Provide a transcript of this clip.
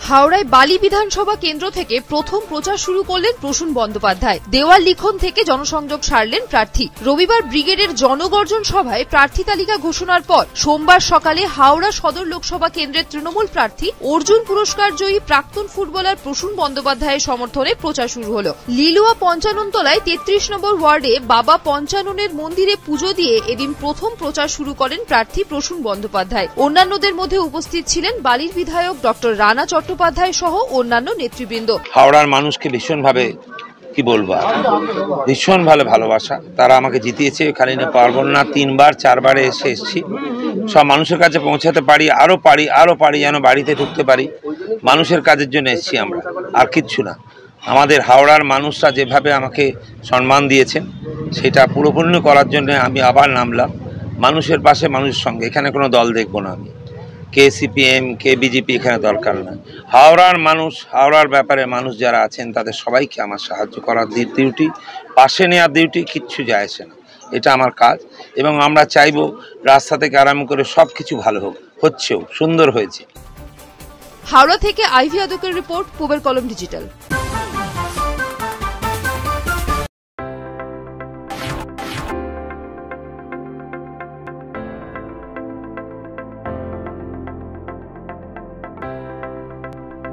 হাওড়ায় বালি বিধানসভা কেন্দ্র থেকে প্রথম প্রচার শুরু করলেন প্রসূন বন্দ্যোপাধ্যায়। দেওয়াল লিখন থেকে জনসংযোগ সারলেন প্রার্থী। রবিবার ব্রিগেডের জনগর্জন সভায় প্রার্থী তালিকা ঘোষণার পর সোমবার সকালে হাওড়া সদর লোকসভা কেন্দ্রের তৃণমূল প্রার্থী অর্জুন পুরস্কার জয়ী প্রাক্তন ফুটবলার প্রসূন বন্দ্যোপাধ্যায়ের সমর্থনে প্রচার শুরু হল। লিলুয়া পঞ্চাননতলায় 33 নম্বর ওয়ার্ডে বাবা পঞ্চাননের মন্দিরে পুজো দিয়ে এদিন প্রথম প্রচার শুরু করেন প্রার্থী প্রসূন বন্দ্যোপাধ্যায়। অন্যান্যদের মধ্যে উপস্থিত ছিলেন বালির বিধায়ক ডক্টর রানা চট্টোপাধ্যায় সহ অন্যান্য নেতৃবৃন্দ। হাওড়ার মানুষকে ভীষণভাবে কি বলবো, ভীষণ ভালোবাসা। তারা আমাকে জিতিয়েছে, এখানে পারবো না 3বার 4বারে এসেছি। সব মানুষের কাছে পৌঁছাতে পারি, আরো পারি যেন বাড়িতে ঢুকতে পারি। মানুষের কাজের জন্য এসেছি আমরা, আর কিচ্ছু না। আমাদের হাওড়ার মানুষরা যেভাবে আমাকে সম্মান দিয়েছেন সেটা পুরোপূর্ণ করার জন্য আমি আবার নামলাম মানুষের পাশে, মানুষের সঙ্গে। এখানে কোনো দল দেখবো না আমি, কে সিপিএম কে বিজেপি, এখানে দরকার না। হাওড়ার মানুষ, হাওড়ার ব্যাপারে মানুষ যারা আছেন তাদের সবাইকে আমার সাহায্য করার ডিউটি, পাশে নেওয়ার ডিউটি, কিচ্ছু যায় আসে না। এটা আমার কাজ এবং আমরা চাইবো রাস্তা থেকে আরম্ভ করে সব কিছু ভালো হোক, হচ্ছেও, সুন্দর হয়েছে। হাওড়া থেকে আইভি আদকের রিপোর্ট, পূবের কলম ডিজিটাল।